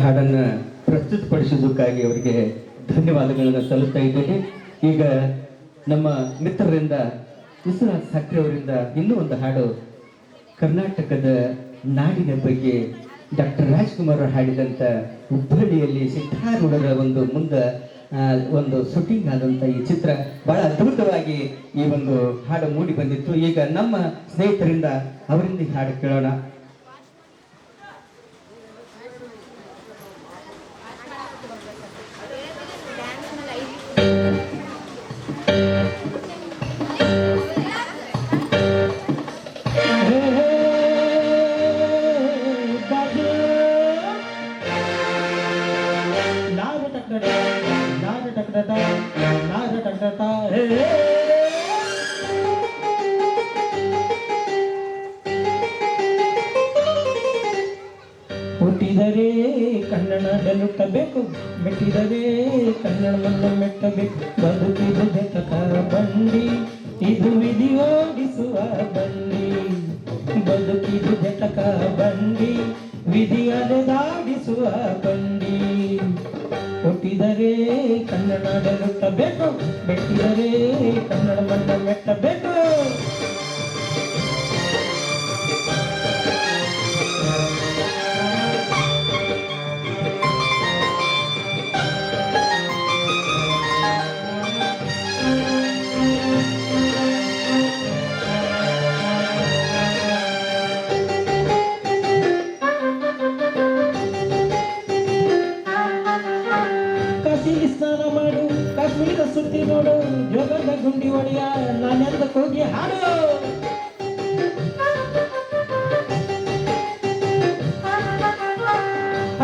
ಹಾಡನ್ನು ಪ್ರಸ್ತುತಪಡಿಸುವುದಕ್ಕಾಗಿ ಅವರಿಗೆ ಧನ್ಯವಾದಗಳನ್ನು ಸಲ್ಲಿಸ್ತಾ ಇದ್ದೇನೆ. ಈಗ ನಮ್ಮ ಮಿತ್ರರಿಂದ ವಿಶ್ವನಾಥ್ ಸಕ್ರೆ ಅವರಿಂದ ಇನ್ನೂ ಒಂದು ಹಾಡು, ಕರ್ನಾಟಕದ ನಾಡಿನ ಬಗ್ಗೆ ಡಾಕ್ಟರ್ ರಾಜ್ಕುಮಾರ್ ಹಾಡಿದಂಥ ಹುಬ್ಬಳ್ಳಿಯಲ್ಲಿ ಸಿದ್ಧಾರೂಢರ ಒಂದು ಶೂಟಿಂಗ್ ಆದಂಥ ಈ ಚಿತ್ರ ಬಹಳ ಅದ್ಭುತವಾಗಿ ಈ ಒಂದು ಹಾಡು ಮೂಡಿ ಬಂದಿತ್ತು. ಈಗ ನಮ್ಮ ಸ್ನೇಹಿತರಿಂದ ಅವರಿಂದ ಈ ಹಾಡು ಕೇಳೋಣ. ಹುಟ್ಟಿದರೆ ಕನ್ನಡದಲ್ಲೂ ಕಬೇಕು, ಮೆಟ್ಟಿದರೆ ಕನ್ನಡವನ್ನು ಮೆಟ್ಟಬೇಕು. ಬದುಕಿದು ಜಟಕ ಬಂಡಿ, ಇದು ವಿಧಿ ಓಡಿಸುವ ಬಂಡಿ. ಬದುಕಿದು ಜಟಕ ಬಂಡಿ, ವಿಧಿ ಅಲೆದಾಡಿಸುವ ಬಂಡಿ. ಹುಟ್ಟಿದರೆ ಕನ್ನಡದಲ್ಲೂ ಕಬೇಕು, ಮೆಟ್ಟಿದರೆ ಕನ್ನಡವನ್ನು ಮೆಟ್ಟಬೇಕು. ಸ್ನಾನ ಮಾಡು, ಕಾಶ್ಮೀರ ಸುತ್ತಿ ನೋಡು, ಯೋಗದ ಗುಂಡಿ ಒಡೆಯ ನಾನೆಂದ ಹೋಗಿ ಹಾಡು.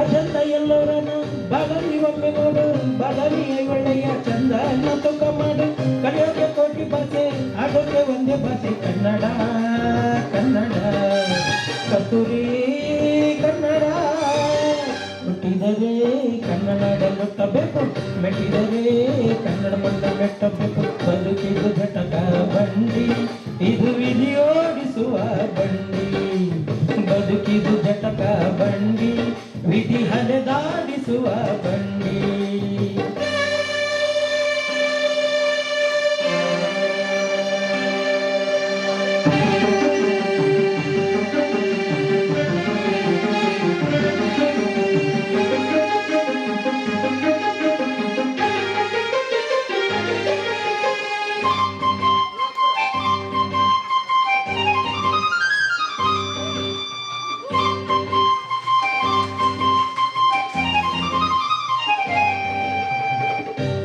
ಅಜಂತ ಎಲ್ಲೋರನು ಬಾದಾಮಿ ಒಮ್ಮೆ ನೋಡು, ಬಾದಾಮಿ ಒಳ್ಳೆಯ ಚಂದ ತೂಕ ಮಾಡು. ಕಲಿಯೋಕೆ ಕೋಟಿ ಭಾಷೆ, ಆಗೋಕೆ ಒಂದೇ ಭಾಷೆ ಕನ್ನಡ. ಕನ್ನಡ ಕಸ್ತೂರಿ ಕನ್ನಡ. ಹುಟ್ಟಿದರೆ ಕನ್ನಡದಲ್ಲೂ ಕಬೇಕು, ಮೆಟ್ಟಿದರೆ ಕನ್ನಡವನ್ನು ಮೆಟ್ಟಬೇಕು. ಬದುಕಿದು ಜಟಕ ಬಂಡಿ, ಇದು ವಿಧಿ ಓಡಿಸುವ ಬಂಡಿ. ಬದುಕಿದು ಜಟಕ ಬಂಡಿ, ವಿಧಿ ಹಲೆದಾಡಿಸುವ ಬಂಡಿ.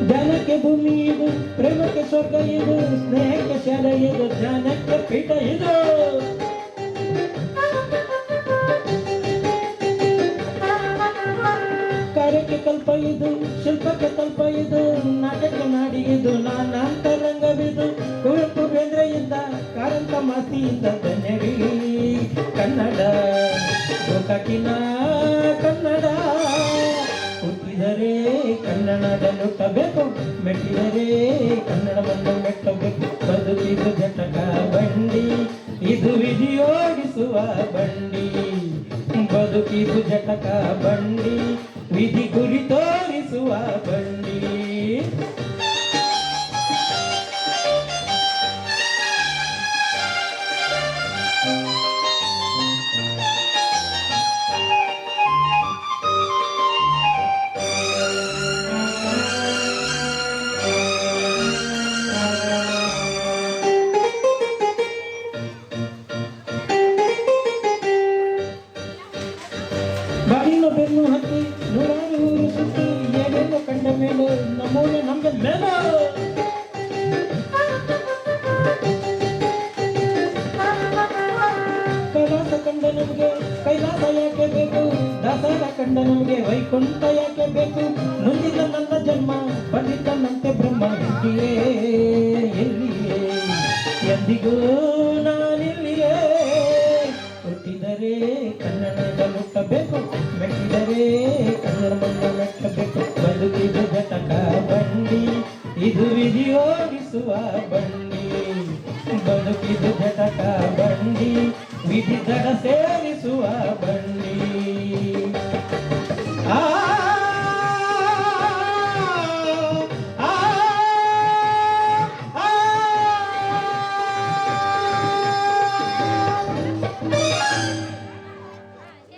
ಜ್ಞಾನಕ್ಕೆ ಭೂಮಿ ಇದು, ಪ್ರೇಮಕ್ಕೆ ಸ್ವರ್ಗ ಇದು, ಸ್ನೇಹಕ್ಕೆ ಶಾಲೆ ಇದು, ಜ್ಞಾನಕ್ಕೆ ಪೀಠ ಇದು. ಕಾರ್ಯಕ್ಕೆ ಕಲ್ಪ ಇದು, ಶಿಲ್ಪಕ್ಕೆ ಕಲ್ಪ ಇದು, ನಾಟಕ ನಾಡಿ ಇದು, ನಾನಾಂತರಂಗವಿದು. ಕುವೆಂಪು ಬೇಂದ್ರೆಯಿಂದ ಕಾರಂತ ಮಾತಿಯಿಂದ ಧನ್ಯರಿ ಕನ್ನಡ. ಗೋಕಾಕಿನ ಕನ್ನಡ. ಹುಟ್ಟಿದರೆ ಕನ್ನಡದಲ್ಲೂ ಕಬೇಕು, ಮೆಟ್ಟಿದರೆ ಕನ್ನಡವನ್ನು ಮೆಟ್ಟಬೇಕು. ಬದುಕಿದು ಜಟಕ ಬಂಡಿ, ಇದು ವಿಧಿ ಓಡಿಸುವ ಬಂಡಿ. ಬದುಕಿದು ಜಟಕ ಬಂಡಿ, ವಿಧಿ ಗುರಿ ತೋರಿಸುವ ಬಂಡಿ. ಬಾಗಿಲು ಬೆನ್ನು ಹತ್ತಿ ನೂರಾರು ಊರು ಸುತ್ತಿ ಏನೇನು ಕಂಡ ಮೇಲು ನಮ್ಮೂರು ನಮ್ಗೆ ಮೇಲು. ಕೈಲಾಸ ಕಂಡ ನಮಗೆ ಕೈಲಾಸ ಯಾಕೆ ಬೇಕು, ದಾಸರ ಕಂಡ ನಮಗೆ ವೈಕುಂಠ ಯಾಕೆ ಬೇಕು. ನೊಂದಿದ ನನ್ನ ಜನ್ಮ ಬಂದಿದ್ದನಂತೆ ಬ್ರಹ್ಮ ಎಲ್ಲಿಯೇ ಎಲ್ಲಿಯೇ ಎಂದಿಗೂ ನಾನಿಲ್ಲಿಯೇ. ಹುಟ್ಟಿದರೆ ಕನ್ನಡದಲ್ಲೂ ಕಬೇಕು, ಮೆಟ್ಟಿದರೆ ಕನ್ನಡವನ್ನು ಮೆಟ್ಟಬೇಕು. ಬದುಕಿದು ಜಟಕ ಬಂಡಿ, ಇದು ವಿಧಿ ಓಡಿಸುವ ಬಂಡಿ.